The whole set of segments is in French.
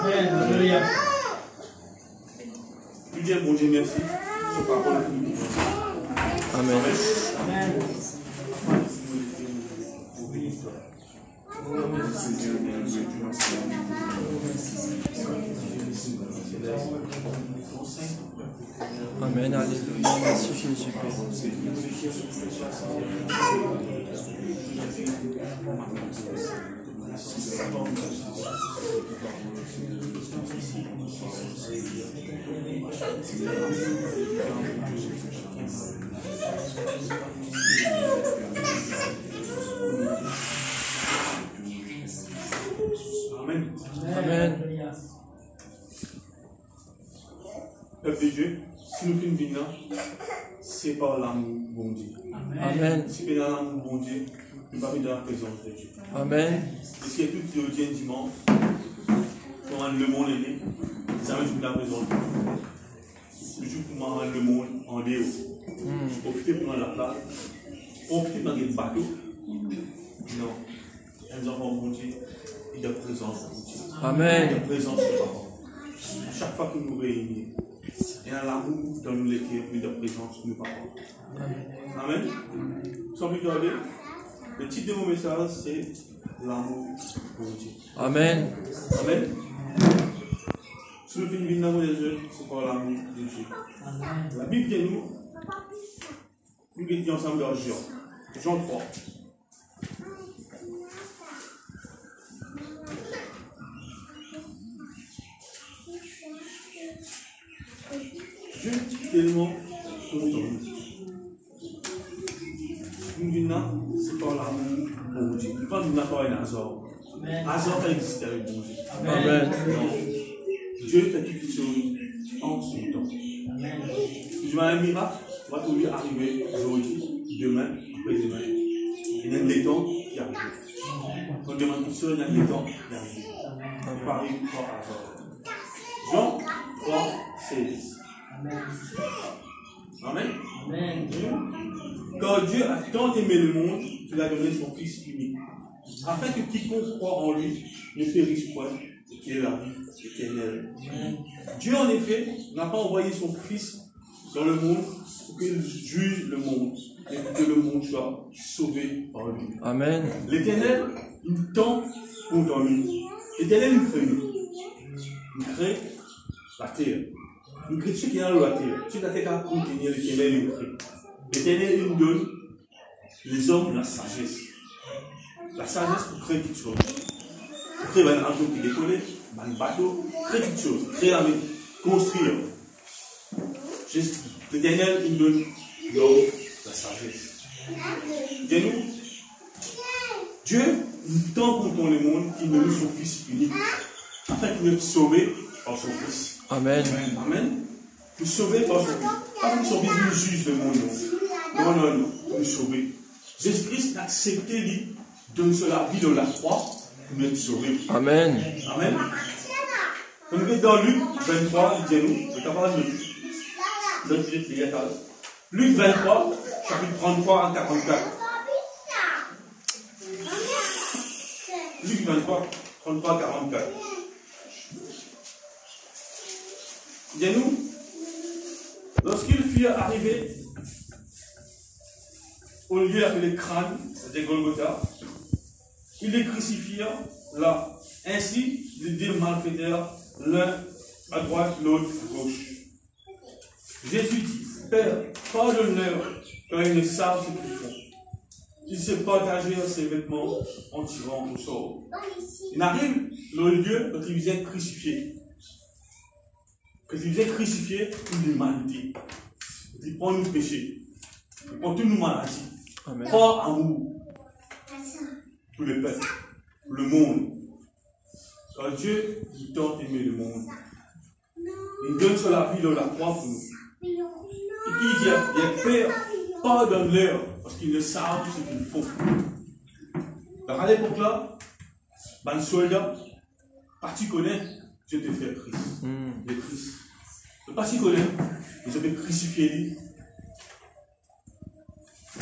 Alléluia. Lui dire, bon Dieu, merci. Sur parole. Amen. Amen. Amen. Alléluia. Merci Jésus. Amen. Amen. Peuple de Dieu, si nous finissons bien, c'est par l'amour bon Dieu. Amen. Si nous avons l'amour bon Dieu, nous ne sommes pas dans la présence de Dieu. Amen. Et ce qui est tout théologien dimanche, quand le monde est né, ça veut dire la présence de Dieu. Le jour pour moi, le monde en déo. Profitez pour la place, profitez dans des bateaux. Non. Les enfants bon Dieu, il y a présence de Dieu. Amen. Il y a présence de Papa. Chaque fois que nous réunissons, il y a l'amour dans nous les cœurs, il y a présence de Papa. Amen. Sans plus tarder, le titre de mon message, c'est l'amour pour Dieu. Amen. Amen. Si nous finissons dans les yeux, c'est par l'amour de Dieu. La Bible dit nous étions ensemble dans Jean. Jean 3. Dieu est tellement content. Nous venons, c'est par l'amour pour Dieu. Quand nous n'avons pas un hasard, hasard a existé avec Dieu. Amen. Dieu fait quelque chose en son temps. Je m'en un miracle, va trouver arriver aujourd'hui, demain, après-demain. Il y a des temps qui arrivent. On demande tout seul, il y a des temps qui arrivent. Paris 3 à Jean 3, 16. Amen. Amen. Car Dieu a tant aimé le monde qu'il a donné son Fils unique, afin que quiconque croit en lui ne périsse point, et qu'il ait la vie éternelle. Dieu, en effet, n'a pas envoyé son Fils dans le monde pour qu'il juge le monde, mais pour que le monde soit sauvé par lui. Amen. L'Éternel nous tend contre lui. L'Éternel nous crée. Nous crée la terre. Nous crée ce qui est dans la terre. Ce qui est dans la contenir, l'Éternel nous crée. L'Éternel nous donne, les hommes, la sagesse. La sagesse pour créer quelque chose. Pour créer un avion qui décolle, un bateau, créer quelque chose. Créer la vie, construire. L'Éternel nous donne l'homme, la sagesse. Dis-nous, Dieu nous tend contre le monde qui nous donne son Fils unique, afin qu'il nous sauve par son Fils. Amen. Amen. Nous sauver par son Fils. Pas que son Fils nous juge le monde. Non, non, non. Nous sauver. Jésus-Christ a accepté lui, donner la vie de la croix pour nous être sauvés. Amen. Amen. Quand nous sommes dans Luc 23, il dit nous, je parle de Luc. Luc 23, chapitre 33 à 44. Luc 23, 33 à 44. Dis-nous, lorsqu'ils furent arrivés au lieu appelé crâne de Golgotha, ils les crucifièrent là. Ainsi, les deux malfaiteurs, l'un à droite, l'autre à gauche. Jésus dit, Père, pardonne-leur, car ils ne savent ce qu'ils font. Ils se partagèrent ses vêtements en tirant au sort. Il arrive le lieu quand il vient crucifier. Quand il vient crucifier pour l'humanité. Il prend nos péchés. Il prend toutes nos maladies. Amen. Par amour. Pour le peuple. Pour le monde. Car Dieu dit tant aimer le monde. Il donne sur la vie de la croix pour nous. Et qui dit, Père, pardonne-leur, parce qu'ils ne savent ce qu'ils font. Alors à l'époque là, un soldat, parti connaît, Dieu te fait Christ. Le Christ. Le parti connaît, ils avaient crucifié lui.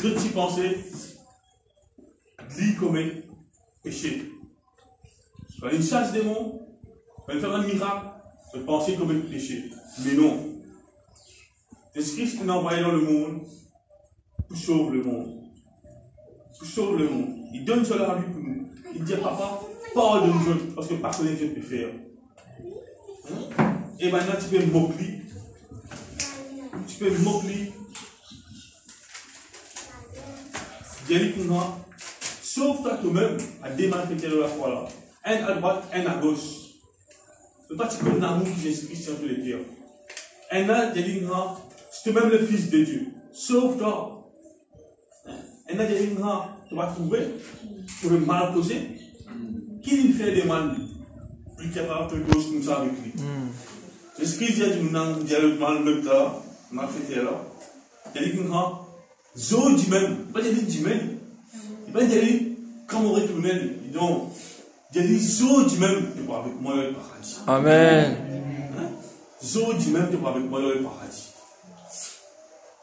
D'autres y pensaient, lui commet péché. Quand une chasse démon, va faire un miracle, de penser comme un péché. Mais non. Jésus-Christ nous a envoyé dans le monde pour sauver le monde. Pour sauver le monde. Il donne cela à lui pour nous. Il dit, papa, pardonne-nous, parce que pardonner, Dieu peut faire. Hein? Et maintenant, tu peux moquer. Tu peux moquer. Dieu dit, sauve-toi toi-même à des malfaiteurs de la foi là. Un à droite, un à gauche. C'est pas tu peux l'amour que Jésus-Christ sur tous les cœurs. Un a dit, c'est toi-même le Fils de Dieu. Sauve-toi. Un a dit, tu vas trouver, tu vas mal causer. Qui lui fait des mal, plus capable de gauche comme ça avec lui. Jésus-Christ dit, nous n'avons mal le cas, malfaiteur là. Il dit, zo du même, pas dit du même. Il va dire, quand on retourne, donc, il dit, zo du même, tu vas avec moi dans le paradis. Amen. Zo du même, tu vas avec moi dans le paradis.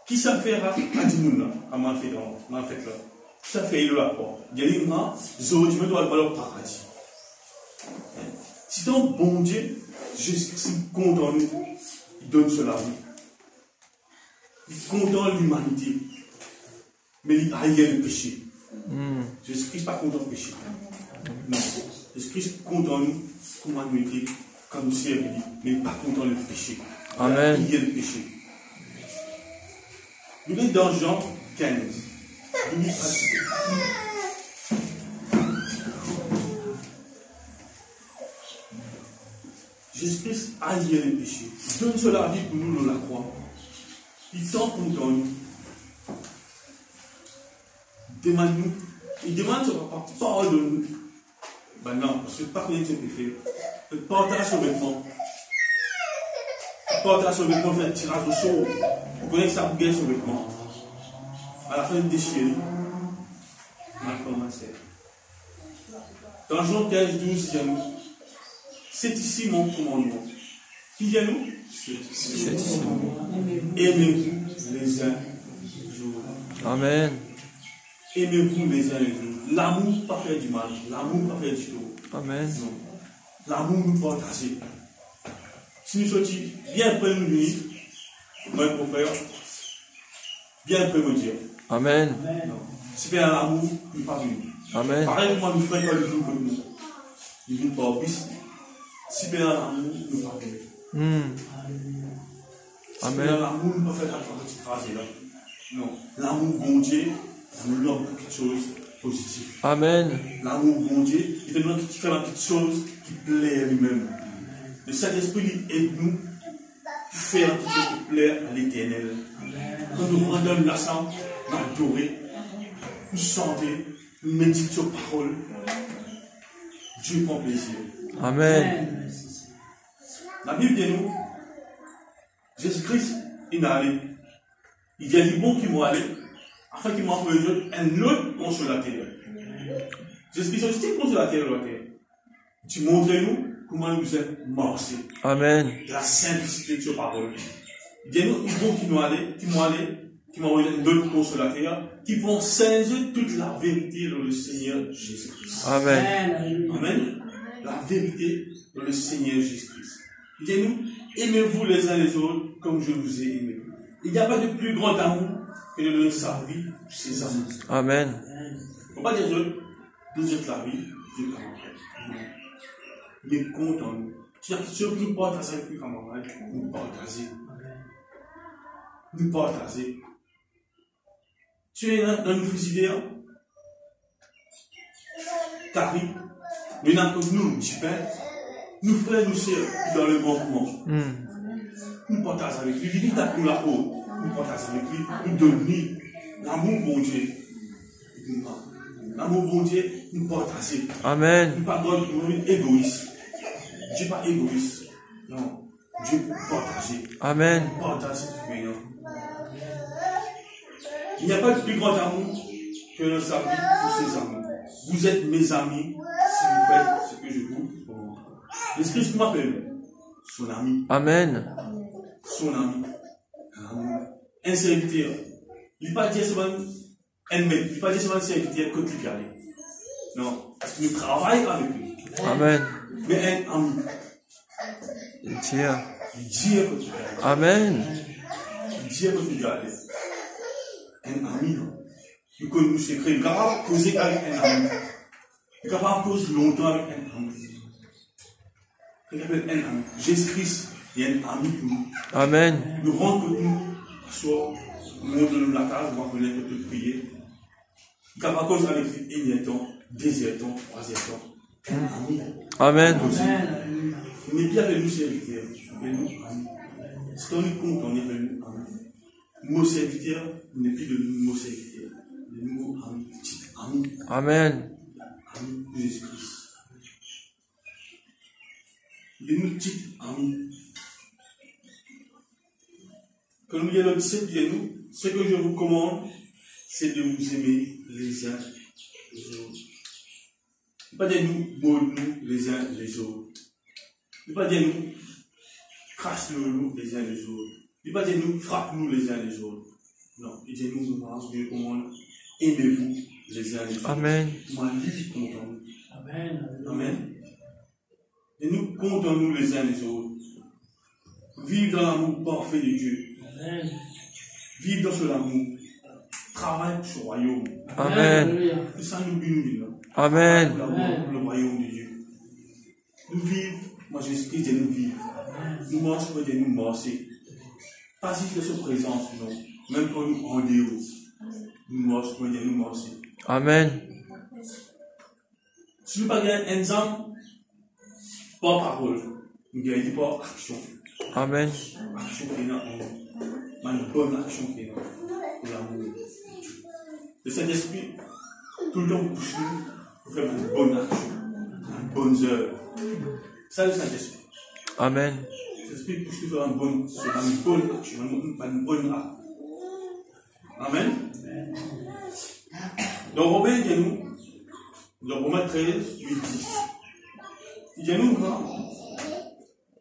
Qui ça fait à Dimouna, à malfaiteur là? Qui ça fait là? Il dit, zo du même, tu vas avec moi dans le paradis. Si donc, bon Dieu, Jésus-Christ compte en nous, il donne cela à nous. Il compte en l'humanité. Mais il haït le péché. Jésus-Christ n'est pas content du péché. Non. Jésus-Christ compte en nous, comme humanité, comme nous servir, mais il n'est pas content du péché. Amen. Il haït le péché. Nous sommes dans Jean 15. Nous Jésus-Christ haït le péché. Il donne cela à vie pour nous dans la croix. Il est tant content nous. Demande-nous. Il demande ce papa, pardonne-nous. Ben non, parce que pas connaître ce péché. Partage son vêtement. Partage son vêtement, fait un tirage au sort. Vous connaissez ça, vous gagnez son vêtement. À la fin de déchirer. Ma commencé. Dans Jean 15, 12, il y a nous. C'est ici mon commandement. Qui vient nous? C'est ici. Aimez-vous les uns les autres. Amen. Aimez-vous les uns les autres. L'amour pas faire du mal. L'amour pas faire du tout. Amen. Non. L'amour nous partager. Si nous sommes bien près de nous, moi pour faire, bien près de nous dire. Amen. Si bien l'amour, nous pas venu. Amen. Pareil, moi, nous faisons pas le jour comme nous. Ils viennent pas au bis. Si bien l'amour, nous pas venu. Si bien l'amour, nous pas faire la petite phrase là. Non. L'amour, bon Dieu, nous donne quelque chose de positif. Amen. L'amour, bon Dieu, il fait nous faire la petite chose qui plaît à lui-même. Le Saint-Esprit aide-nous pour faire quelque chose qui plaît à l'Éternel. Quand nous rendons la sang, nous adorer, nous chanter, nous méditer sur parole. Dieu prend plaisir. Amen. La Bible dit nous, Jésus-Christ, il est allé. Il a dit bon qu'il m'a allé, afin qu'il m'envoie un autre consolateur. Jésus-Christ, c'est un consolateur de la terre. Tu montres nous comment nous sommes marchés. Amen. La simplicité de sa parole. Il dit nous, il bon qu'il m'a allé, qui m'a envoyé un autre consolateur, qui vont singer toute la vérité dans le Seigneur Jésus-Christ. Amen. Amen. La vérité dans le Seigneur Jésus-Christ. Il dit nous, aimez-vous les uns les autres comme je vous ai aimé. Il n'y a pas de plus grand amour que de donner sa vie pour ses amis. Amen. Il ne faut pas dire nous êtes la vie, Dieu camarade. Mais compte en nous. Si nous partageons avec les camarades, nous partageons. Nous partageons. Tu es dans une frigidaire, Carrie, nous n'avons que nous, du pain, nous frères, nous sœurs, dans le bon moment. Nous partageons avec lui, il dit nous la haut, nous partageons avec lui, nous donnons l'amour bon Dieu. L'amour bon Dieu, nous partageons. Amen. Nous ne sommes pas égoïstes. Dieu n'est pas égoïste. Non. Dieu partage. Amen. Partage. Il n'y a pas de plus grand amour que nos amis pour ses amis. Vous êtes mes amis si vous faites ce que je vous demande. L'Esprit m'appelle son ami. Amen. Son ami. Un serviteur. Il ne pas dire seulement un maître. Il ne pas dire seulement un serviteur que tu gardes. Non. Parce que nous travaillons avec lui. Amen. Mais un ami. Dia. Dire que tu gardes. Amen. Dire que tu gardes. Un ami. Nous connaissons nos secrets. Nous sommes capables de causer avec un ami. Nous sommes capables de causer longtemps avec un ami. Regarde un ami. Jésus-Christ, il y a un ami pour nous. Amen. Nous rendons que nous, soit, nous montrons la case, nous appelons que de prier. Nous sommes capables de causer avec lui, énième temps, deuxième temps, troisième temps. Un ami. Amen. Il n'est plus avec nous serviteurs, mais nous amis. C'est on est compte, on est avec nous amis. Nos serviteurs, il n'est plus de nos serviteurs, de nous amis, petits amis. Amen. Amis de Jésus-Christ. De nous petits amis. Quand nous disons le disciple de nous, ce que je vous commande, c'est de vous aimer les uns les autres. Pas de nous nous les uns les autres. Ne pas dire nous crache-nous les uns les autres. Ne pas dire nous frappe-nous les uns les autres. Non, il dit nous Dieu commande aimez-vous les uns les autres. Amen. Moi, lui comptons. Amen. Amen. Et nous comptons-nous les uns les autres. Vivre dans l'amour parfait de Dieu. Amen. Vivre dans ce amour. Travaille pour ce royaume. Amen. Que ça nous bénisse. Amen. Pour le royaume de Dieu. Nous vivons. Moi, Jésus-Christ dit nous vivre. Nous marchons pour nous marcher. Pas juste de sa présence, non. Même quand nous rendez-vous. Nous marchons pour nous marcher. Amen. Si nous ne gagnons un exemple, pas parole, nous gagnons pas action. Amen. Action qui est dans nous. Une bonne action qui est dans nous. Pour l'amour. Le Saint-Esprit, tout le temps, pousse nous pour faire une bonne action. Une bonne œuvre. Ça, le Saint-Esprit. Amen. L'Esprit pousse nous à une bonne action, une bonne art. Amen. Dans Romains, il dit nous, dans Romains 13, 8, 10, il dit nous,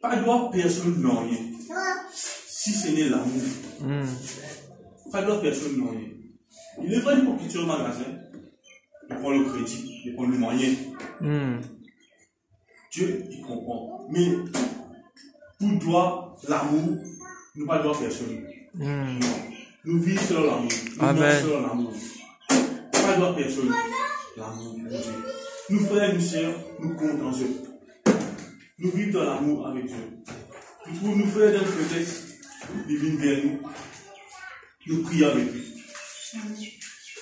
pas de droit personne n'en rien. Si ce n'est l'amour. Pas de droit personne n'en rien. Il est vrai pour quitter le magasin, il prend le crédit, il prend le moyen. Dieu, il comprend. Mais, pour toi, l'amour, nous pas de droit personne. Non. Nous vivons selon l'amour. Nous Amen. selon l'amour. Pas de droit personne. L'amour de Dieu. Nous frères et nous sœurs, nous comptons en Dieu. Nous vivons dans l'amour avec Dieu. Pour nous frères dans le texte, ils viennent vers nous. Nous prions avec lui.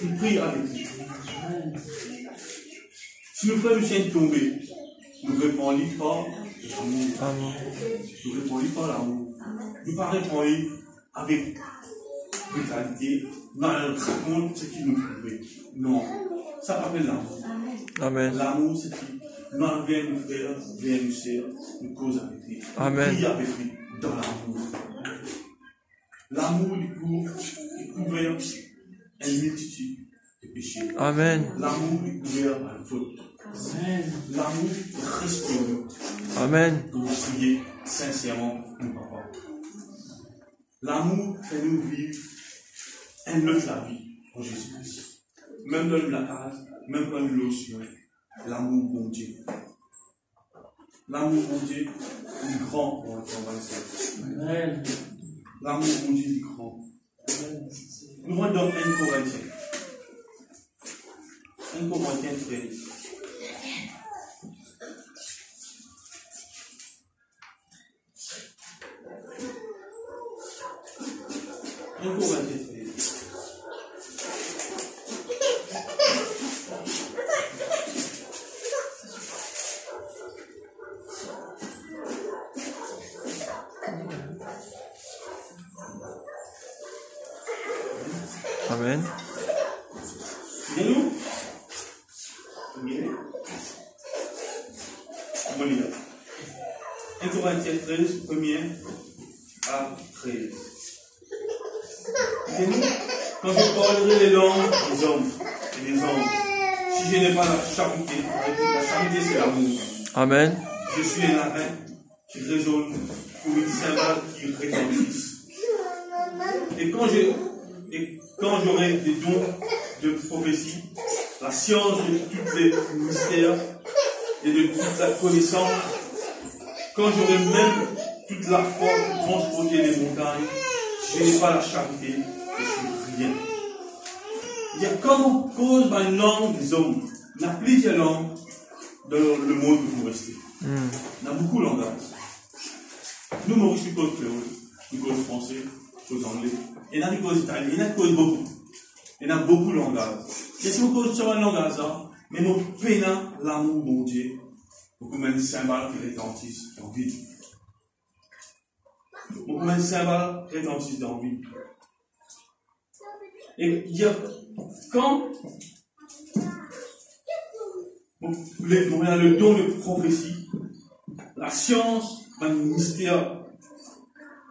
Nous prions avec lui. Si nos frères nous tiennent tombés, nous répondons par l'amour. Nous répondons par l'amour. Nous ne pas répondons avec brutalité. Nous racontons ce qui nous fait. Non. Ça s'appelle l'amour. Amen. L'amour, c'est qui nous envers nos frères, vers nos sœurs, nous cause avec lui. Amen. Nous prions avec lui dans l'amour. L'amour, il couvert une multitude de péchés. Amen. L'amour, il couvert par la faute. L'amour reste en nous. Amen. Que vous priez sincèrement, mon papa. L'amour fait nous vivre un autre la vie en Jésus-Christ. Même dans la case, même dans l'océan. L'amour bon Dieu. L'amour bon Dieu est grand pour un travail. L'amour bon Dieu est grand. Nous allons dans 1 Corinthiens. 1 Corinthiens 13. Amen. Nous 1 Corinthiens 13, 1er à 13. Quand je parlerai les langues des hommes et des anges, si je n'ai pas la charité c'est l'amour. Amen. Je suis un lapin qui résonne ou une cymbale qui retentisse. Et quand j'aurai des dons de prophétie, la science de tous les mystères et de toute la connaissance, quand j'aurai même toute la force de transporter les montagnes, je n'ai pas la charité, je suis rien. Il y a comme on cause dans une langue des hommes, il y a plusieurs langues dans le monde où vous restez. Il y a beaucoup de langages. Nous, Maurice, nous cause créole, nous cause français, nous cause anglais. Il y en a qui cause italien, il y en a qui cause beaucoup. Il y en a beaucoup de langages. Et si vous cause sur un langage, mais mon pénin, l'amour, mon Dieu, beaucoup même cymbales qui retentissent dans la vie. Beaucoup même cymbales qui retentissent dans la vie. Et il y a, quand on a le don de prophétie, la science, un mystère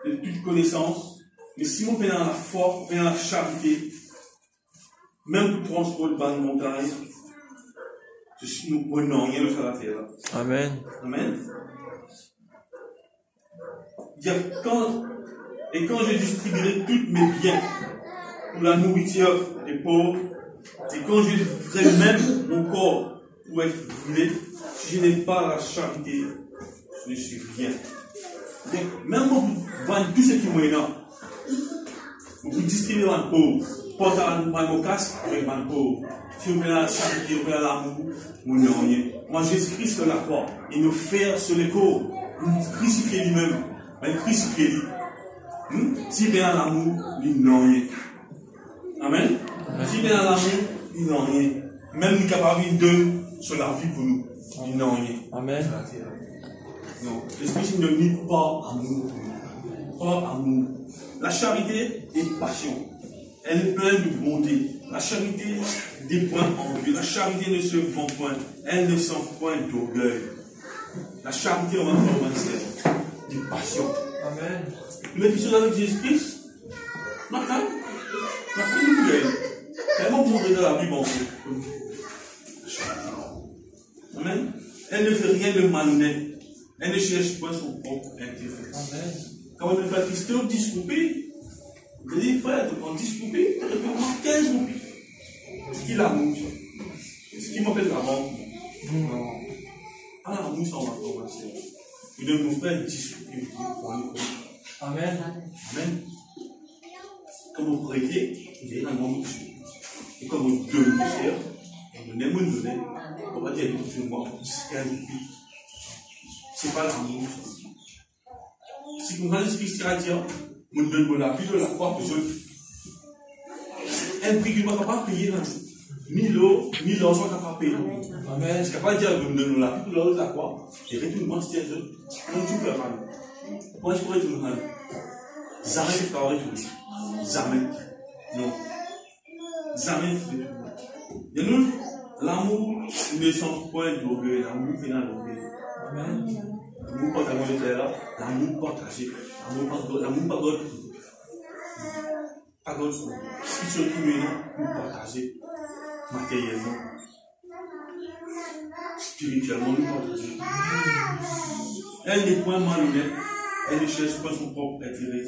de toute connaissance, mais si on fait dans la foi, on fait dans la charité, même pour transporter dans une montagne, nous ne prenons rien de sur la terre. Amen. Amen. Et quand je distribuerai tous mes biens pour la nourriture des pauvres, et quand je livrerai même mon corps pour être brûlé, si je n'ai pas la charité, je ne suis rien. Même pour vendre tout ce qui est moyen, pour distribuer un pauvre, porter un casque avec un pauvre. Si on fait la charité, on fait l'amour, on n'est rien. Moi, Jésus-Christ sur la croix, il nous fait sur les corps, il crucifie lui-même, il crucifie lui. Si bien l'amour, il n'a rien. Amen. Si bien l'amour, il n'a rien. Même nous capables de sur la vie pour nous, il n'a rien. Amen. Non, l'Esprit ne nie pas amour. Pas amour. La charité est passion. Elle est pleine de bonté. La charité dépend en Dieu. La charité ne se vend point. Elle ne sent point d'orgueil. La charité, on va faire des passions. Amen. Les choses avec Jésus-Christ, maintenant, nous gagnons. Tellement montré dans la Bible en fait. Amen. Elle ne fait rien de malhonnête. Elle ne cherche pas son propre intérêt. Amen. Quand on fait Christophe 10 roupies, je dis, frère, tu prends 10 roupies, tu prends 15 roupies. Est-ce qu'il a mouche? Est-ce qu'il m'appelle la banque? Non. Ah, la mouche, on va commencer. Je donne mon frère 10 roupies. Amen. Amen. Quand vous prêtez, vous avez un mouche. Et quand vous donnez mon frère, on donne mon donner, on va dire que tu moi 15 roupies. C'est pas l'amour. Si vous regardez ce qu'il a dit, vous ne donnez pas la vie de la croix pour eux. Un prix qu'il ne va pas payer, 1000 euros, 1000 euros, on ne va pas payer. Amen. Ce qu'il n'a pas dit, vous me donnez la vie de la croix, et retournement, c'est un autre. Non, tu peux faire mal. Moi, je pourrais retourner mal. Jamais tu peux retourner. Jamais. Non. Jamais tu peux retourner. Et nous, l'amour ne change point d'orgueil, l'amour vient d'orgueil. Amen. L'amour partagé, l'amour partagé, l'amour pas d'autre. Pas d'autre. Si tu es maintenant, nous partager matériellement, spirituellement, nous partager. Elle n'est point malhonnête, elle ne cherche pas son propre intérêt.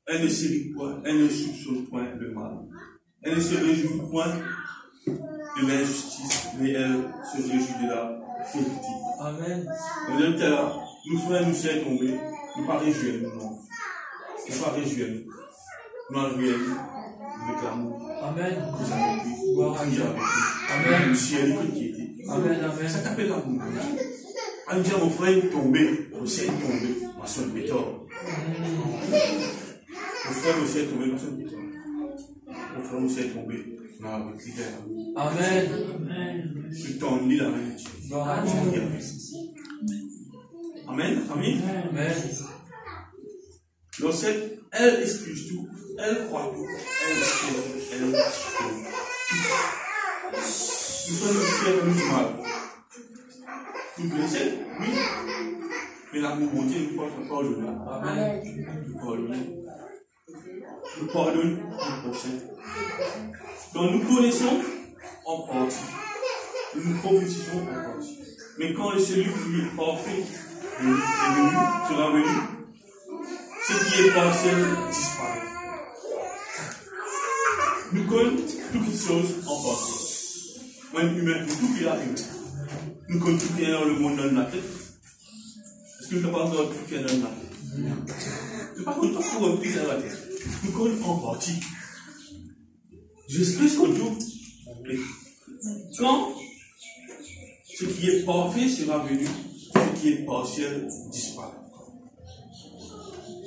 Elle ne s'irrite point, elle ne soupçonne point le mal. Elle ne se réjouit point de l'injustice, mais elle se réjouit de la vérité. Amen. Nous frères, nous sommes tombés, nous ne pas réjouir, nous non. Nous ne pas réjouir, nous en réjouir avec l'amour. Amen. Nous avons pu prier avec lui. Amen. Le ciel qui était. Amen. Amen. Ça s'appelle l'amour. On dit à mon frère tombé, au ciel tombé, ma soeur béton. Mon frère au ciel tombé, ma soeur béton. Mon frère au ciel tombé, avec l'hiver. Amen. Amen. Je t'en lis la main. Amen. Amen. Amen. Donc, elle excuse tout, elle croit tout, elle excuse, elle excuse tout. Nous sommes fiers de nous mal. Nous blessés, oui. Mais l'amour bonté nous porte pardonner. Amen. Nous pardonnons. Nous pardonnons le prochain. Donc nous connaissons en partie. Nous prophétisons en partie. Mais quand celui qui est parfait est venu, sera venu, ce qui est partiel disparaît. Nous connaissons toutes les choses en partie. Même humain, tout qui est humain. Nous connaissons tout qui est dans le monde dans la tête. que je parle de tout qui est dans la terre. Je parle de tout qui est dans la terre. Nous connaissons en partie. Jésus-Christ au jour. Quand ce qui est parfait sera venu, ce qui est partiel disparaît.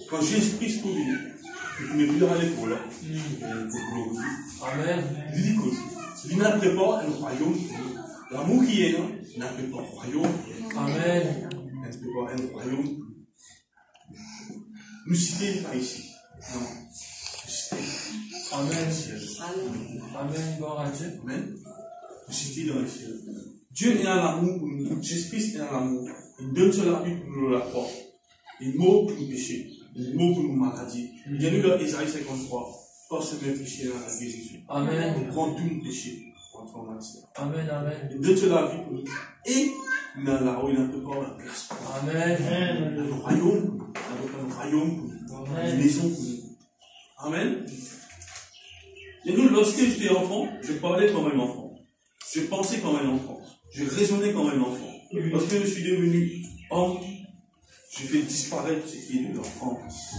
Quand Jésus-Christ est venu, il ne plus aller pour là. Amen. Il dit que il n'a pas un royaume. L'amour qui est là, n'a pas un royaume. Amen. N'a pas un royaume. Nous citons pas ici. Non. Nous citons. Amen. Amen. Gloire à Dieu. Amen. Nous citons dans le ciel. Dieu est dans l'amour pour nous. Jésus-Christ est dans l'amour. Il donne sur la vie pour nous la foi. Il meurt pour nous pécher. Il meurt pour nous maladies. Il y a eu dans Isaïe 53. Parce que mes péchés dans la vie de Jésus. Amen. Il prend tous nos péchés. Amen. Amen. Il donne sur la vie pour nous. Et dans la rue, il n'a pas la place. Amen. Un royaume. Un royaume pour nous. Une maison pour nous. Amen. Et nous, lorsque j'étais enfant, je parlais comme un enfant. Je pensais comme un enfant. Je raisonnais comme un enfant. Lorsque je suis devenu homme, je fais disparaître ce qui est de l'enfance.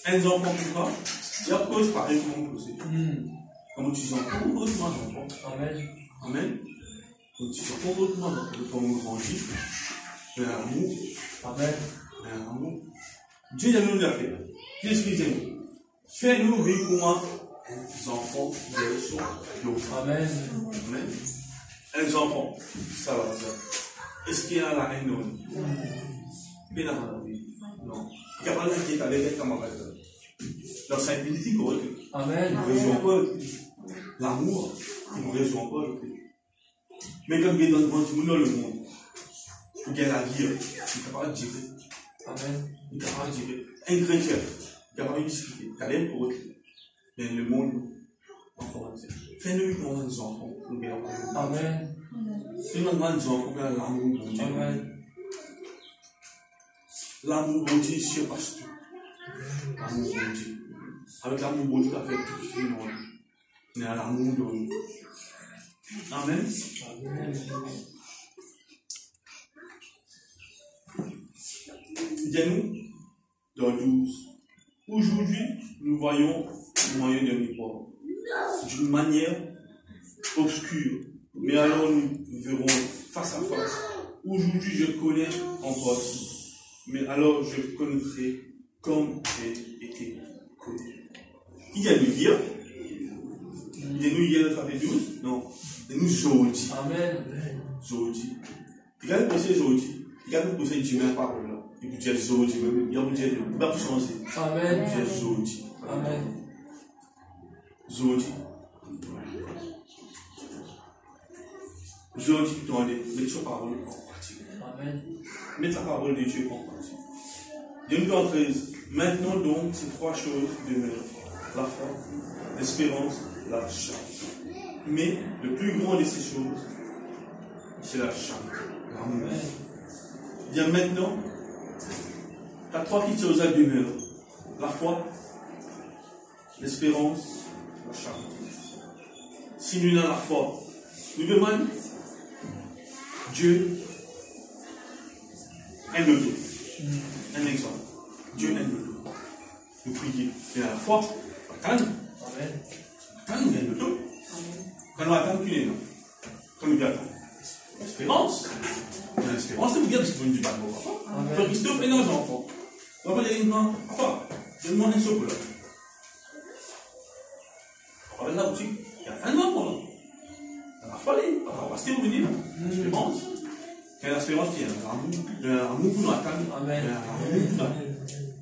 Un enfant plus grand, il y a cause pareil comme on posait. Comme tu dis, on pose moi d'enfant. Amen. Amen. Comme tu dis, on pose moi d'enfant. Comme on grandit, il y a un amour. Amen. Il y a un amour. Dieu a nous l'a fait. Qu'est-ce qu'il dit? Fais-nous vivre comme un enfant de son royaume. Amen. Amen. Un enfant, ça va, ça. Est-ce qu'il y a la haine de nous? Il y a la vie. Non. Il n'y a pas de qui est allé avec camarade. Dans sa politique, Amen. il ne rejoint pas l'amour, il ne rejoint pas le Christ. Mais quand il est dans le monde, dans le monde, il y a la guerre, il est capable de dire. Amen. Il est capable de dire. Un chrétien, il est capable de discuter. Il a pour eux. Mais le monde, fais-nous comme des enfants. Amen. Fais-nous comme des enfants, l'amour de Dieu. Amen. L'amour de Dieu surpasse tout. L'amour de Dieu. Avec l'amour de Dieu, tu as fait tout ce monde. Mais à l'amour de Dieu. Amen. Dis-nous dans 12. Aujourd'hui, nous voyons le moyen de miroir d'une manière obscure. Mais alors nous verrons face à face. Aujourd'hui, je connais en partie. Mais alors je connaîtrai comme j'ai été connu. Il y a nous hier. Il y a nous hier dans le 12. Non. Il y a nous aujourd'hui. Amen. Aujourd'hui. Il y a nous penser aujourd'hui. Il y a nous penser demain par là. Il vous dit aujourd'hui. Il y a vous dire, il va vous changer. Amen. Il vous dit aujourd'hui. Amen. Aujourd'hui. Aujourd'hui, tu dois aller mettre sa parole en pratique. Amen. Mettre la parole de Dieu en pratique. Dans 13. Maintenant donc, ces trois choses demeurent. La foi, l'espérance, la charité. Mais le plus grand de ces choses, c'est la charité, l'amour. Bien maintenant, tu as trois petites choses à demeurer. La foi, l'espérance, la charité. Si nous avons la foi, nous demandons, Dieu aime le tout. Un exemple. Dieu aime le tout. Nous prions. Et à la foi, attendre. Amen. Attendre, il aime le tout. Quand nous attendons, qu'il est là. Quand nous attendons. L'espérance. L'espérance, c'est pour dire que c'est du bateau. Donc, Christophe est dans les enfants. Papa, il dit, papa, donne-moi un chocolat. Papa, dans la boutique, il y a un enfant là. Il a fallu. Papa, parce que vous venez, l'espérance. Il y a l'espérance qui est l'amour pour nous attendre. Amen.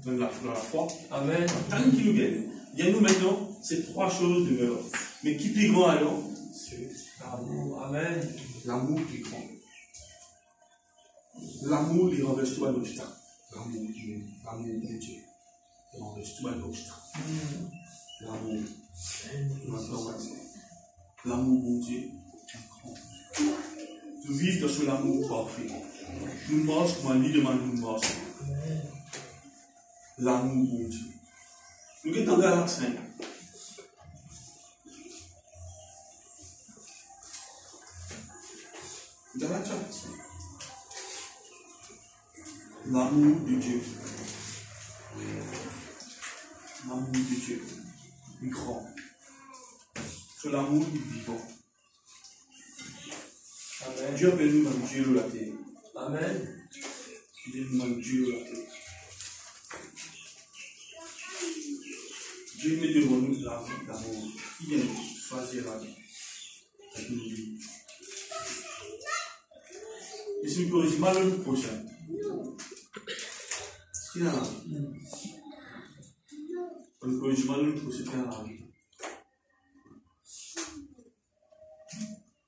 Dans la foi. Amen. Tant qu'il nous gagne. Il y a nous maintenant, ces trois choses demeurent. Mais qui plus grand alors? C'est L'amour. Amen. l'amour plus grand. L'amour, il renverse tout à l'obstacle. L'amour de Dieu. Il renverse tout à l'obstacle. L'amour. L'amour de Dieu. Nous vivons dans ce l'amour parfait. Nous marchons comme un lit de nous marchons. L'amour de Dieu. Nous sommes dans Galates 5. Galates 5. l'amour de Dieu. L'amour de Dieu. Il est grand. C'est l'amour du vivant. Amen. Dieu appelle nous dans Dieu de la terre. Amen. Dieu nous dans Dieu de la terre. Dieu met devant nous la vie d'amour. Qui vient choisir la vie avec nous vivre. Et si nous corrigeons mal le prochain, ce qu'il y a là, on ne corrige mal le prochain, ce qu'il y a là.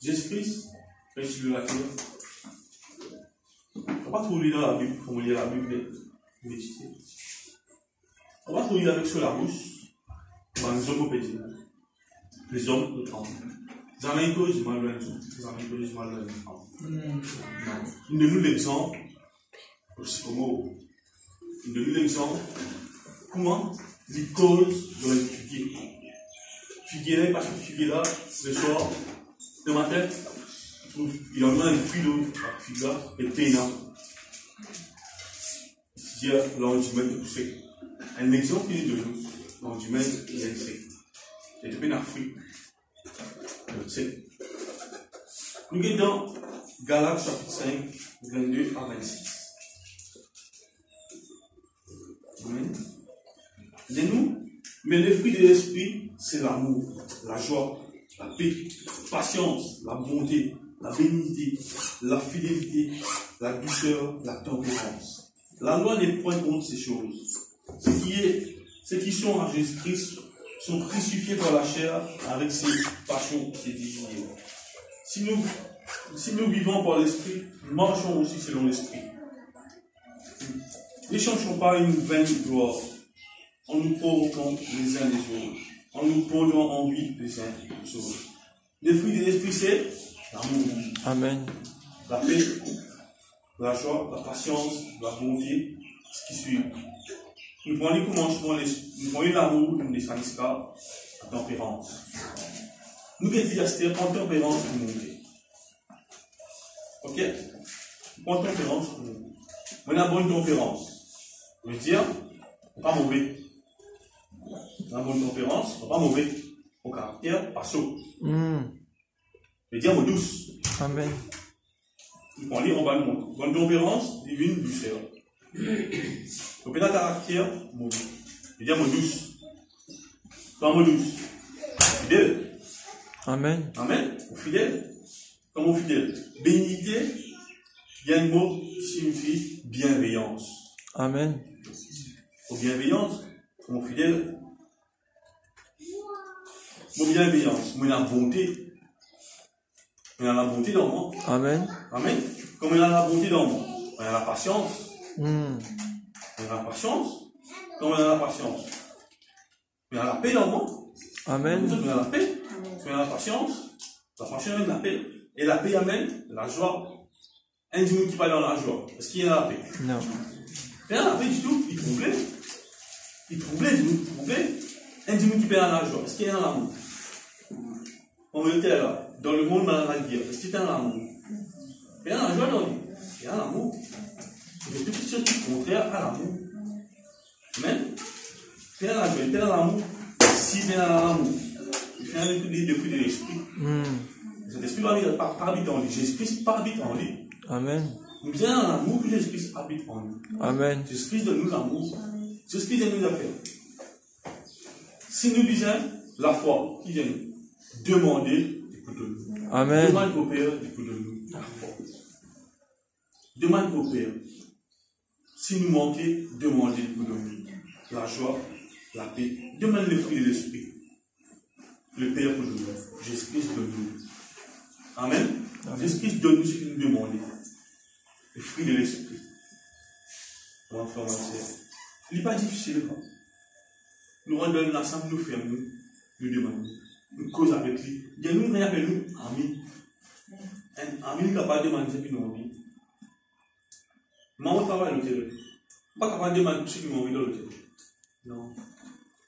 Jésus-Christ, quand il est la terre, on ne va pas tout lire dans la Bible, comme on lit la Bible, méditer. On va tout lire avec sur la bouche. Les hommes pédés, les hommes de temps. Les Américains, ils mal le Une de nous l'exemple, aussi comme une de nous l'exemple, comment les causes de la figuier. Figuier, parce que figuier là, le soir, le matin, il en a un fruit de la figuier là, et peinant. C'est-à-dire, l'endimètre de pousser. Un exemple qui est de nous. L'endimètre, il est sec. Il est bien en fruit. C'est. Nous sommes dans Galates chapitre 5, 22 à 26. Amen. Dis-nous, mais le fruit de l'esprit, c'est l'amour, la joie, la paix, la patience, la bonté, la bénignité, la fidélité, la douceur, la tempérance. La loi n'est point contre ces choses. Ceux qui sont en Jésus-Christ sont crucifiés par la chair avec ses passions, ses désirs. Si nous vivons par l'esprit, nous marchons aussi selon l'esprit. N'échangeons pas une vaine gloire en nous provoquant les uns les autres, en nous prenant envie les uns les autres. Le fruit de l'esprit, c'est l'amour, Amen. la paix, la joie, la patience, la bonté, ce qui suit. Nous prenons commencement, nous prenons l'amour, nous descendons la tempérance. Nous avons en tempérance pour monter. Ok? Nous prenons tempérance pour monter. On a une bonne tempérance. Je veux dire, pas mauvais. On a une bonne tempérance, pas mauvais. Au caractère, pas chaud. Je veux dire, douce. Amen. On lit en bas de monde. Bonne tempérance, divine, douceur. Donc, un caractère, mauvais. Je veux dire, douce. Pas douce. Fidèle. Amen. Amen. Fidèle. Comment fidèle? Bénignité, il y a un mot qui signifie bienveillance. Amen. Pour bienveillance, comment fidèle? Pour bienveillance, mais la bonté. Il y a la bonté dans moi. Amen. Amen. Comme il y a la bonté dans moi, il y a la patience. Il y a la patience. Comme il y a la patience, il y a la paix dans moi. Amen. Il y a la paix. Il y a la patience. La patience amène la paix. Et la paix amène la joie. Un dimanche qui parle dans la joie. Est-ce qu'il y a la paix? Non. Il y a la paix du tout. Il troublait. Il troublait, il troublait. Un dimanche qui parle dans la joie. Est-ce qu'il y a l'amour? On était là. Dans le monde, on a la guerre. Est-ce qu'il y a l'amour? Il y a la joie dans lui. Il y a l'amour. C'est tout ce qui est contraire à l'amour. Amen. Il y a la joie. Il y a l'amour. Si il y a l'amour, il fait un fruit de l'esprit. Cet esprit pas habite en lui. Jésus-Christ pas habite en lui. Amen. Nous bien dans l'amour que Jésus-Christ habite en nous. Amen. Jésus-Christ donne nous l'amour. Jésus-Christ donne nous la paix. Si nous disons la foi, qui vient nous demander, écoute-nous. Amen. Demande au Père, écoute-nous. La foi. Demande au Père. Si nous manquons, demandez, écoute-nous. La joie, la paix. Demande le fruit de l'esprit. Le Père pour nous. Jésus-Christ donne nous. Amen. Jésus-Christ donne nous ce que nous demandons. Le fruit de l'esprit. Mon frère, ma soeur. Il n'est pas difficile. Nous rendons l'ensemble, nous fermons, nous demandons. Nous causons avec lui. Il y a nous, rien avec nous, ami. Un ami capable de demander ce qu'il nous envie. Maman travaille à l'hôtel. Pas capable de demander ce qu'il nous envie dans l'hôtel. Non.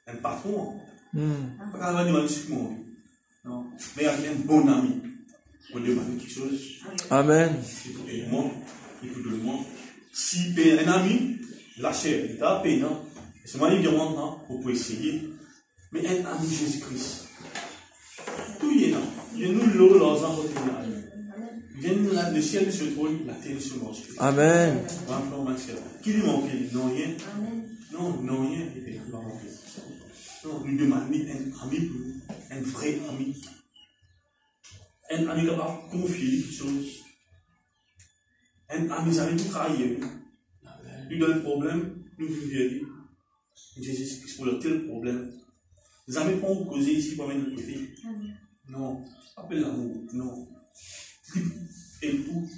Un patron. Pas capable de demander ce qu'il nous envie. Non. Mais il y a un bon ami. On demande quelque chose. Amen. Écoutez-moi. Écoutez-moi. Si paye un ami, la chair, il t'a payé, non? C'est moi qui maintenant pour essayer. Mais un ami Jésus-Christ, tout y est là. Il y a nous l'eau, l'argent, il y a le ciel se trône, la terre se mange. Amen. Qui lui manque? Non, rien. Non, non, rien. Il va manquer. Non, nous demandons un ami pour nous, un vrai ami. Un ami qui va confier les choses. Un ami qui va tout travailler. Lui donne le problème, nous vivons. Jésus-Christ pour le tel problème. Les amis vont causer ici pour mettre de côté. Non, appelle l'amour. Non. Et tout,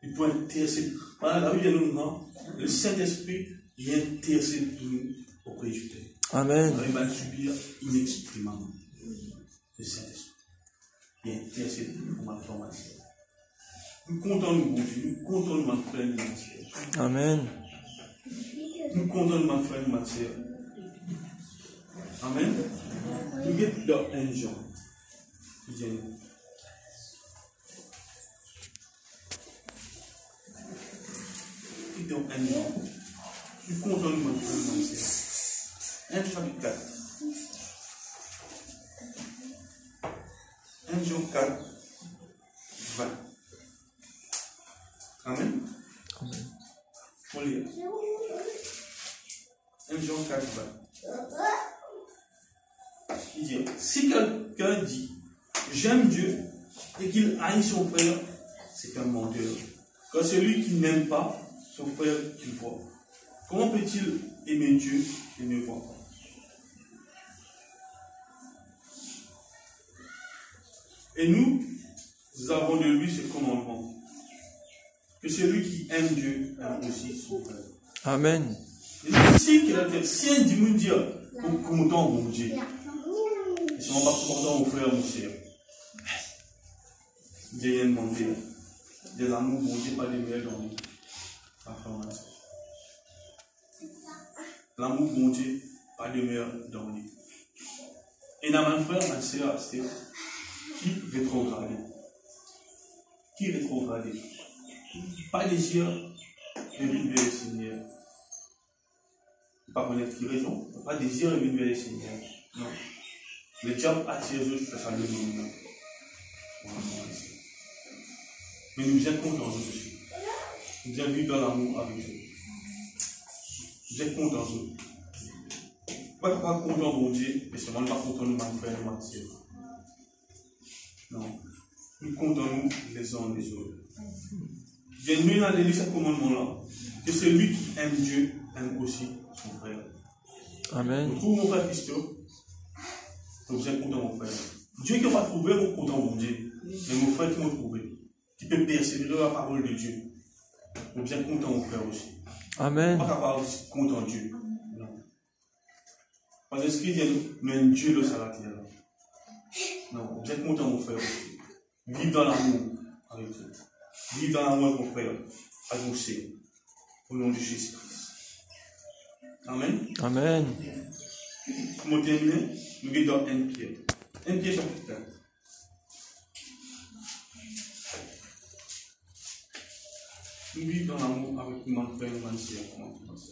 il peut intercéder. Voilà, la Bible dit non, le Saint-Esprit vient intercéder pour nous auprès du Père. Amen. Il va subir inexprimablement. Le Saint-Esprit vient intercéder pour ma formation. Nous comptons nous, bon Dieu, nous comptons nous, ma frère, ma soeur. Amen. Nous comptons nous, ma frère, ma soeur. Amen. Nous sommes dans un Jean. Dans un Jean. Nous comptons nous, ma frère, ma soeur. 1 chapitre 4. 1 Jean 4, 20. Amen. Amen. On lit. 1 Jean 4, 20. Il dit, si quelqu'un dit, j'aime Dieu, et qu'il haït son frère, c'est un menteur. Car celui qui n'aime pas son frère qu'il voit, comment peut-il aimer Dieu et ne voir pas? Et nous avons de lui ce commandement, que celui qui aime Dieu aime aussi son frère. Amen. Et si un dit nous dire, comment mon Dieu, et si on va commander mon frère, mon cher, Dieu vient demander de l'amour, mon Dieu, pas de miel dans nous. L'amour, mon Dieu, pas de miel dans nous. Et dans mon frère, ma soeur, c'est qui rétrogradé. Qui rétrogradé. Pas désir de vivre le Seigneur. Pas connaître qui raison. Pas désir de vivre le Seigneur. Non. Le diable attire les autres, ça le nous. Mais nous sommes contents aussi. Nous sommes vivre dans l'amour avec Dieu. Nous sommes contents aussi. Pas content de mon Dieu, mais seulement pas content de ma frère et ma soeur. Non. Nous comptons les uns les autres. J'ai mis dans l'église ce commandement-là, que celui qui aime Dieu aime aussi son frère. Amen. Vous trouvez mon frère Christophe? Vous êtes content, mon frère. Dieu qui m'a trouvé, vous content, mon Dieu. Mais mon frère qui m'a trouvé, qui peut persévérer la parole de Dieu. Vous êtes content, mon frère aussi. Amen. Pas capable de content Dieu. Non. Parce que ce qu'il dit, mais Dieu le salade là. Non, vous êtes content, mon frère aussi. Vive dans l'amour avec Dieu. Vive dans l'amour avec mon frère, avec mon Seigneur. Au nom de Jésus-Christ. Amen. Amen. Pour terminer, nous sommes dans 1 Pierre. 1 Pierre chapitre 4. Nous vivons dans l'amour avec mon frère et mon soeur.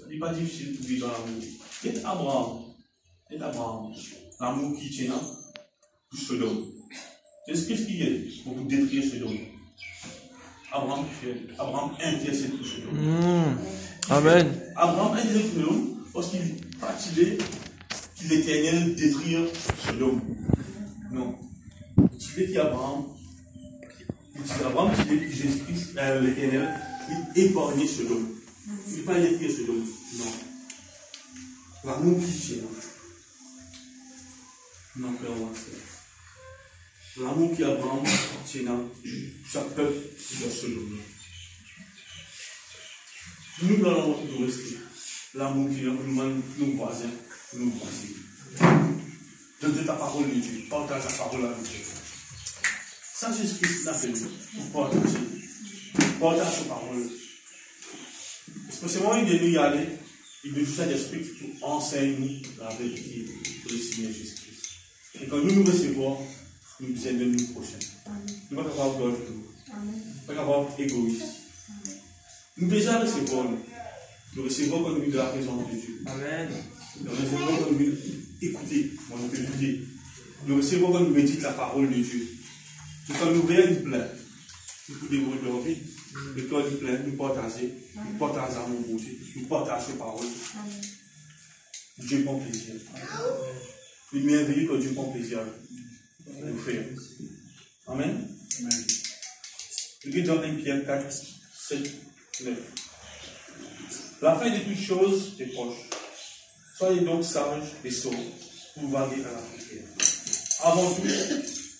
Il n'est pas difficile de vivre dans l'amour. C'est Abraham. L'amour qui tient pour Sodome. C'est ce qu'il y a pour détruire Sodome. Abraham intercède pour Sodome. Amen. Abraham intercède pour Sodome parce qu'il fatiguait que l'Éternel détruire Sodome. Non. Il dit qu'Abraham, il dit que Jésus-Christ, l'Éternel, il épargnait Sodome. Il ne pas détruire Sodome. Non. L'amour qui tient. Non, frère, l'amour qui Abraham tient chaque peuple dans Sodome. Nous allons nous rester. L'amour qui nous demande nos voisins, nos voisins. Donne ta parole de Dieu. Partage ta parole avec Dieu. Ça, Jésus-Christ l'a fait pour partager. Partage sa parole. Spécialement, il doit nous y aller. Il doit nous faire l'esprit pour enseigner la vérité pour le Seigneur Jésus-Christ. Et quand nous recevons, nous nous aidons nous prochains. Nous ne sommes pas capables de tout. Nous ne sommes pas capables d'égoïsme. Nous déjà recevons, nous recevons comme une de la présence de Dieu. Amen. Nous recevons comme une écouter, on peut écouter. Nous recevons comme une médite la parole de Dieu. Nous quand nous veillons du plein, nous pouvons dévoiler leur vie, le cœur du plein, nous partager mon bon Dieu, nous partager ses paroles. Dieu prend plaisir. Le merveilleux que Dieu prend plaisir à nous faire. Amen. Amen. Regardez dans 1 Pierre 4, 7, 9. La fin de toutes choses est proche. Soyez donc sages et sobres pour vaguer à la prière. Avant tout,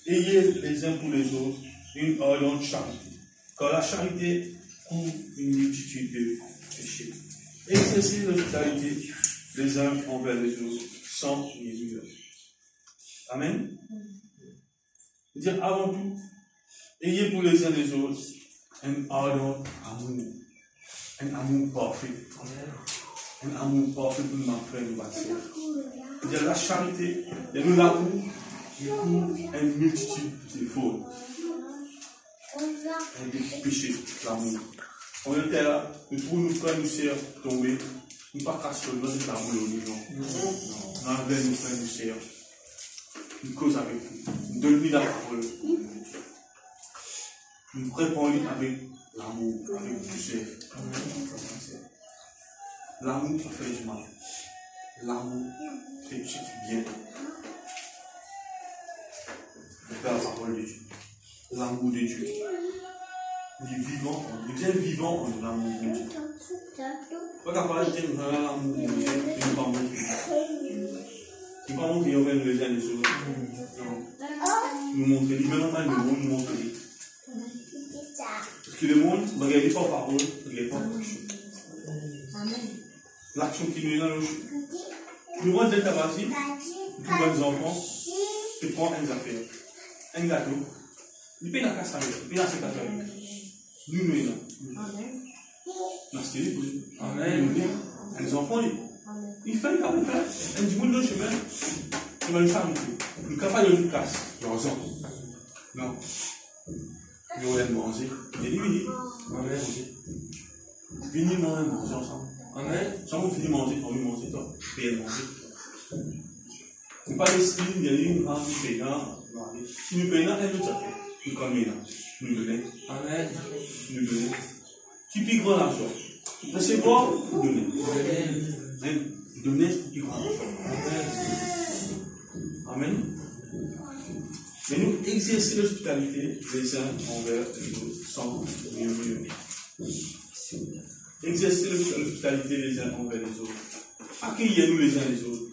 ayez les uns pour les autres une ardente charité. Car la charité couvre une multitude de péchés. Exercez l'hospitalité les uns envers les autres sans murmure. Amen. Dire avant tout, ayez pour les uns les autres un ardent amour. Un amour parfait. Un amour parfait pour nos frères et nos sœurs. Dire la charité, nous l'amour, qui couvre une multitude de fautes. Et des péchés, l'amour. On était là, nous trouvons nos frères et nos sœurs tombés. Nous ne pas casser dans cet amour, non. Nous enlevons nos frères et nos sœurs. Nous causons avec eux. Nous donnons la parole. Nous préparons avec l'amour, avec douceur. L'amour fait du mal. L'amour fait du bien. C'est la parole de Dieu. L'amour de Dieu. Nous sommes vivants en l'amour de Dieu. Pas capable de dire que l'amour de Dieu, nous ne pas montrer. Nous ne pas montrer envers les uns les autres. Non. Nous montrer, nous même nous montrer. Parce que le monde ne regarde pas parole, ne regarde pas action. L'action qui nous est dans le chou. Nous rendons d'être tabassés, nous trouvons des enfants, et prend un affaire, un gâteau, il paye la casse avec, il paye la casse avec. Nous, nous, nous. Merci. Amen. Les enfants, ils font quand même un petit bout de chemin, ils vont charité. Nous capables de nous casser, leurs enfants. Non. Nous allons manger. Il y a des Amen. Venez manger ensemble. Amen. Si on finit manger, on va manger, toi. Payer manger. Nous pas d'esprit, il y a une grande payant. Si nous payons, elle nous a fait. Nous connaissons. Nous donnons. Amen. Nous donnons. Qui pique grand l'argent. Recevoir, nous donnons. Amen. Donner, qui pique grand l'argent. Amen. Mais nous exercer l'hospitalité les uns envers les autres sans murmure. Exercer l'hospitalité les uns envers les autres. Accueillez-nous les uns les autres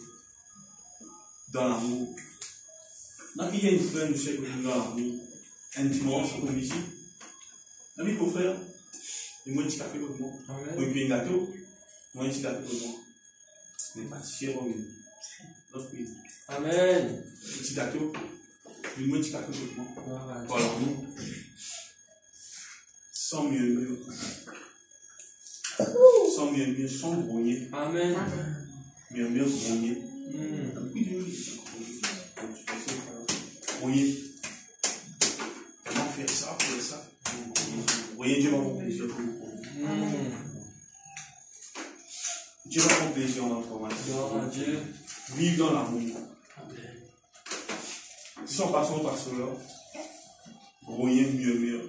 dans l'amour. Accueillez une frère, nous sommes dans l'amour. Un dimanche, comme ici. Ami pour frère, et moi un petit café pour moi. Moi un gâteau, moi un petit café pour moi. Mais pas si cher, Amen. Petit gâteau. Moi, un petit café pour moi. Voilà, nous. Sans murmure. Sans murmure, sans grogner. Amen. Murmure, grogner. Grogner. Comment faire ça, faire ça? Grogner, Dieu va prendre plaisir pour vous. Dieu va prendre plaisir en information. Vive dans l'amour. Si on passe par cela, grogner, murmure.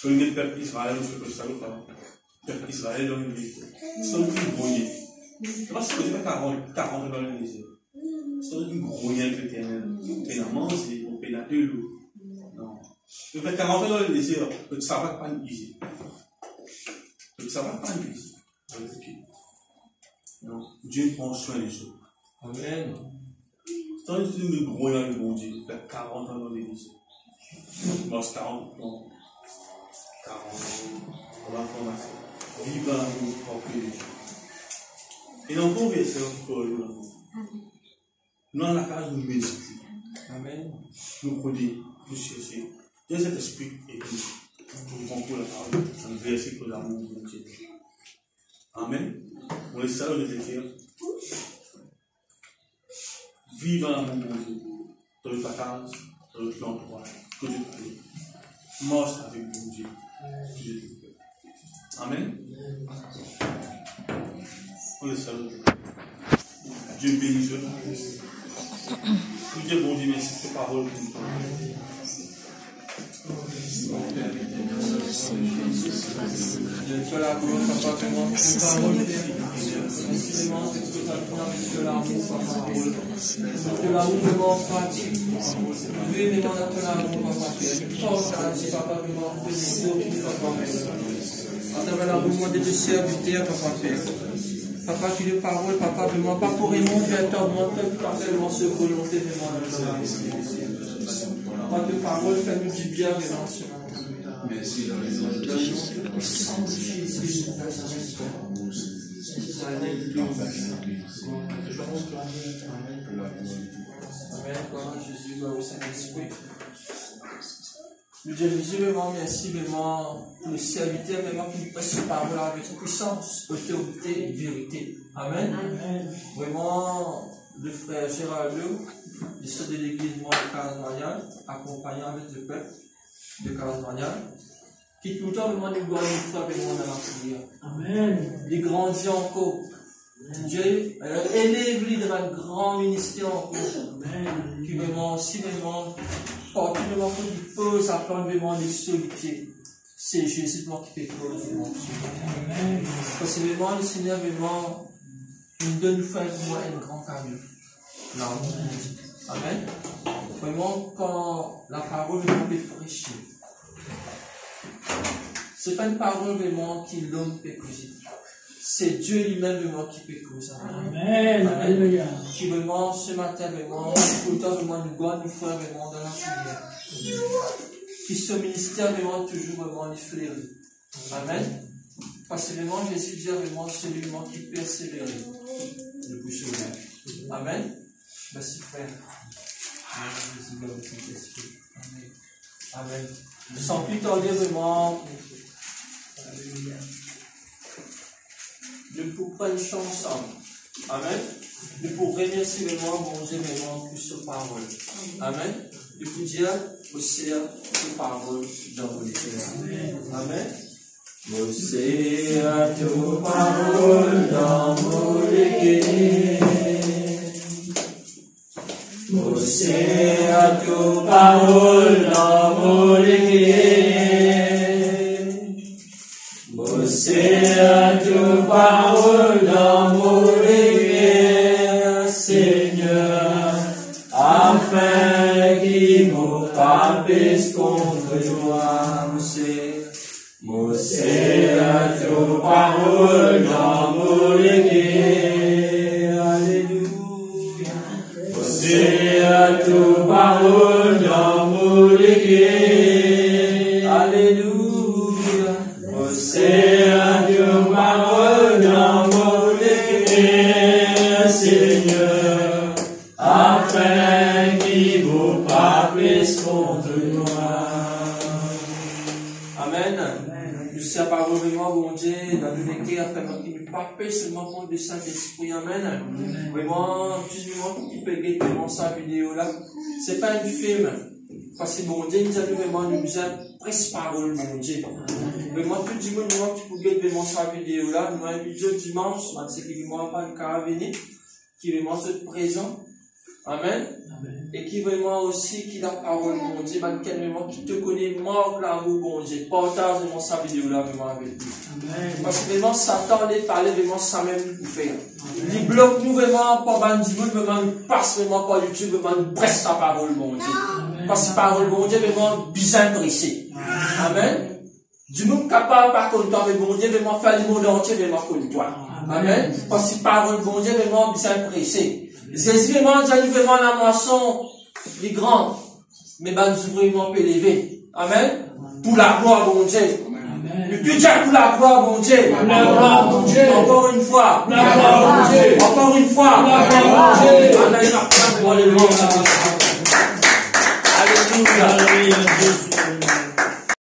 Que le peuple Israël, ce que ça veut faire. Le peuple Israël dans le livre. C'est un grogner. C'est pas ce que je fais 40 dans le désert. C'est un grogner avec l'éternel. On peut la manger, on peut la de l'eau. Non. Je fais 40 ans dans le désert, ça va pas nous ici. Ça va pas nous ici. Non. Dieu prend soin des autres. Amen. C'est un film de gros dans le bon Dieu. Il fait 40 ans dans l'église. Il mange 40 ans. 40 ans. Pour l'information. Vive dans l'amour propre de Dieu. Et dans le conversion, pour l'amour. Nous, dans la case, nous méditons. Amen. Nous prenons, nous cherchons. Dieu, cet esprit et nous comprenons la parole. Un verset pour l'amour de Dieu. Amen. On est salé de l'éternel. Vive dans l'amour de Dieu, dans le partage, dans le l'entourage, que Dieu parle. Marche avec mon Dieu. Amen. Oui, salut. Dieu bénisse. Dieu bon Dieu, merci pour tes paroles. Papa, tu es parole, papa, vraiment, pas pour Raymond, tu es tellement parfaitement ce volonté, vraiment, de la Papa, tes paroles, fais-nous du bien, vraiment, ce moment. Merci, Amen, Jésus, au Saint-Esprit. Nous disons Jésus, vraiment, merci, vraiment, pour le serviteur, vraiment, qui nous presse parole avec puissance, autorité et vérité. Amen. Amen. Vraiment, le frère Gérard Leu, le sœur de l'église de Carles-Marial, accompagnant avec le peuple de Carles-Marial, qui tout le temps, vraiment, nous doit nous faire vraiment dans la prière. Amen. Il grandit encore. Dieu, élève-lui dans un grand ministère encore. Amen. Qui vraiment, aussi, vraiment, particulièrement quand il pose à prendre vraiment des solitudes, c'est Jésus qui fait pose vraiment. Parce que vraiment le Seigneur vraiment nous donne nous faire vraiment un grand cadeau. Amen. Vraiment quand la parole vraiment est prêchée, c'est pas une parole vraiment qui l'homme peut causer. C'est Dieu lui-même vraiment qui peut causer. Amen. Alléluia. Qui vraiment ce matin vraiment, autant vraiment nous doit nous faire vraiment dans la prière. Qui ce ministère vraiment toujours vraiment flairé. Amen. Parce que vraiment Jésus dit vraiment celui qui persévère le plus souvent. Amen. Merci frère. Amen. Amen. Sans plus tarder vraiment. Alléluia. De pour prendre une chance ensemble. Amen. De pour remercier vraiment mon Dieu vraiment pour cette parole. Amen. De pour dire aussi cette parole dans vos cœurs. Amen. Aussi à toute parole dans vos cœurs. Aussi à toute parole dans vos cœurs. C'est à toute parole dans mon cœur, Seigneur, afin qu'il me frappe contre toi. C'est à toute parole dans mon cœur, alléluia. C'est à toute parole dans mon cœur, alléluia. C'est à toute parole dans mon cœur, Seigneur, afin qu'il vous frappe contre moi. Amen. Nous sommes parole vraiment, bon Dieu, dans le cœur, afin qu'il nous frappe seulement contre le Saint-Esprit. Amen. Vraiment, tout le monde qui peut guetter sa vidéo là, c'est pas un film. Parce que bon Dieu, nous avons vraiment nous presse parole, mon Dieu. Vraiment, tout le monde qui peut guetter vraiment sa vidéo là, nous avons un vidéo dimanche, c'est qui ne pas le cas à venir, qui est vraiment présent. Amen. Et qui vraiment aussi, qui la parole, mon Dieu, qui te connaît, mort là, bon Dieu, partage vraiment sa vidéo là, vraiment avec nous. Parce que vraiment, Satan, les parler vraiment, ça même nous faire. Il bloque nous vraiment, pas bandit, vraiment, nous passe vraiment par YouTube, vraiment, nous presse sa parole, mon Dieu. Parce que parole, mon Dieu, vraiment, bien pressé. Amen. Du monde capable, par contre, toi, mais bon Dieu, vraiment, faire le monde entier, vraiment, contre toi. Amen. Parce que parole, bon Dieu, vraiment, bien pressé. Jésus, vraiment, j'arrive vraiment à la moisson, les grands, mais ben, nous vraiment peut lever. Amen. Pour la gloire, bon Dieu. Amen. Le Dieu pour la gloire, bon Dieu. La gloire, bon Dieu. Encore une fois. La gloire, bon Dieu. Encore une fois. La gloire, bon Dieu. Alléluia. Alléluia.